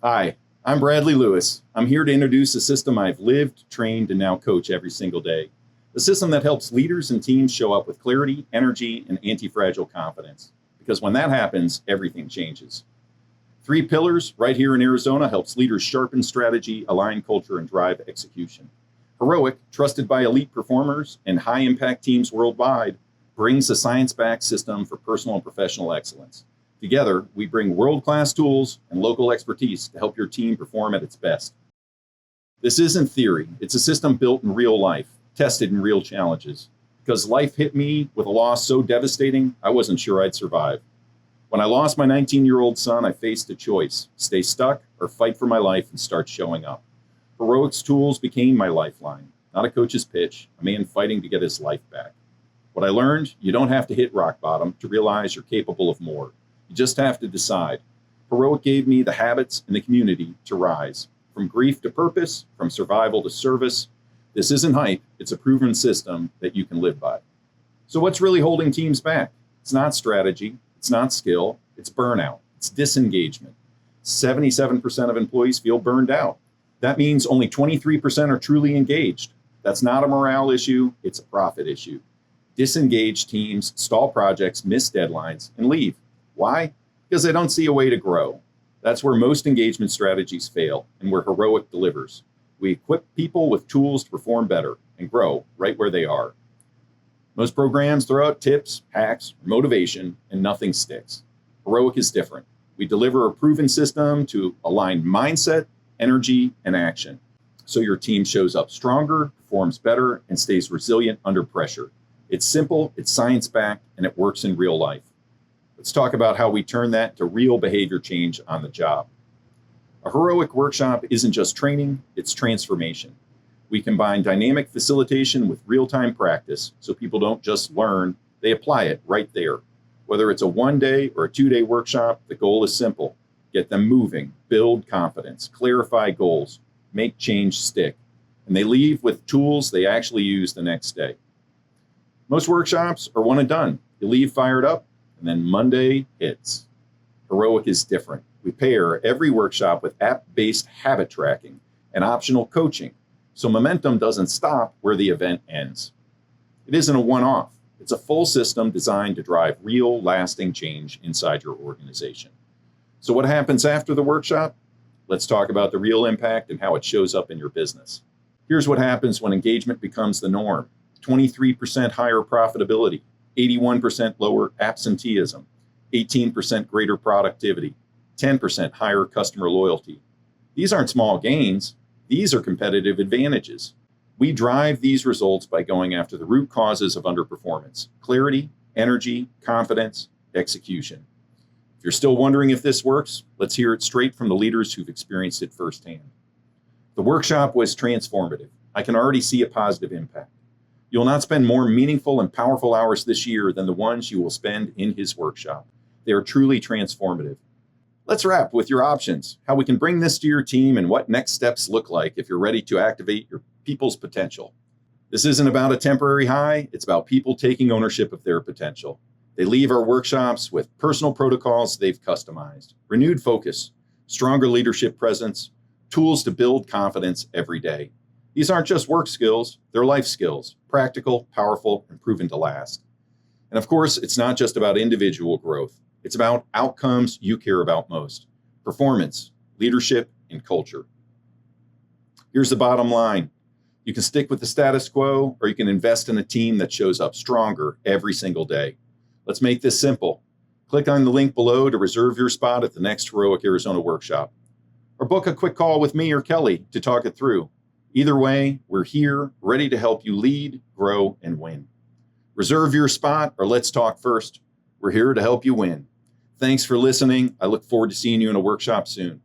Hi, I'm Bradley Lewis. I'm here to introduce a system I've lived, trained, and now coach every single day. A system that helps leaders and teams show up with clarity, energy, and anti-fragile confidence. Because when that happens, everything changes. 3 pillars right here in Arizona helps leaders sharpen strategy, align culture, and drive execution. Heroic, trusted by elite performers and high-impact teams worldwide, brings a science-backed system for personal and professional excellence. Together, we bring world-class tools and local expertise to help your team perform at its best. This isn't theory. It's a system built in real life, tested in real challenges. Because life hit me with a loss so devastating, I wasn't sure I'd survive. When I lost my 19-year-old son, I faced a choice: stay stuck or fight for my life and start showing up. Heroic's tools became my lifeline, not a coach's pitch, a man fighting to get his life back. What I learned: you don't have to hit rock bottom to realize you're capable of more. You just have to decide. Heroic gave me the habits and the community to rise. From grief to purpose, from survival to service. This isn't hype, it's a proven system that you can live by. So what's really holding teams back? It's not strategy, it's not skill, it's burnout, it's disengagement. 77% of employees feel burned out. That means only 23% are truly engaged. That's not a morale issue, it's a profit issue. Disengaged teams stall projects, miss deadlines, and leave. Why? Because they don't see a way to grow. That's where most engagement strategies fail and where Heroic delivers. We equip people with tools to perform better and grow right where they are. Most programs throw out tips, hacks, motivation, and nothing sticks. Heroic is different. We deliver a proven system to align mindset, energy, and action, so your team shows up stronger, performs better, and stays resilient under pressure. It's simple, it's science-backed, and it works in real life. Let's talk about how we turn that to real behavior change on the job. A Heroic workshop isn't just training, it's transformation. We combine dynamic facilitation with real-time practice so people don't just learn, they apply it right there. Whether it's a 1-day or a 2-day workshop, the goal is simple: get them moving, build confidence, clarify goals, make change stick, and they leave with tools they actually use the next day. Most workshops are one and done. You leave fired up, and then Monday hits. Heroic is different. We pair every workshop with app-based habit tracking and optional coaching, so momentum doesn't stop where the event ends. It isn't a one-off. It's a full system designed to drive real, lasting change inside your organization. So what happens after the workshop? Let's talk about the real impact and how it shows up in your business. Here's what happens when engagement becomes the norm: 23% higher profitability, 81% lower absenteeism, 18% greater productivity, 10% higher customer loyalty. These aren't small gains. These are competitive advantages. We drive these results by going after the root causes of underperformance: clarity, energy, confidence, execution. If you're still wondering if this works, let's hear it straight from the leaders who've experienced it firsthand. The workshop was transformative. I can already see a positive impact. You'll not spend more meaningful and powerful hours this year than the ones you will spend in his workshop. They are truly transformative. Let's wrap with your options, how we can bring this to your team, and what next steps look like if you're ready to activate your people's potential. This isn't about a temporary high, it's about people taking ownership of their potential. They leave our workshops with personal protocols they've customized, renewed focus, stronger leadership presence, tools to build confidence every day. These aren't just work skills, they're life skills, practical, powerful, and proven to last. And of course, it's not just about individual growth. It's about outcomes you care about most: performance, leadership, and culture. Here's the bottom line. You can stick with the status quo, or you can invest in a team that shows up stronger every single day. Let's make this simple. Click on the link below to reserve your spot at the next Heroic Arizona workshop, or book a quick call with me or Kelly to talk it through. Either way, we're here, ready to help you lead, grow, and win. Reserve your spot, or let's talk first. We're here to help you win. Thanks for listening. I look forward to seeing you in a workshop soon.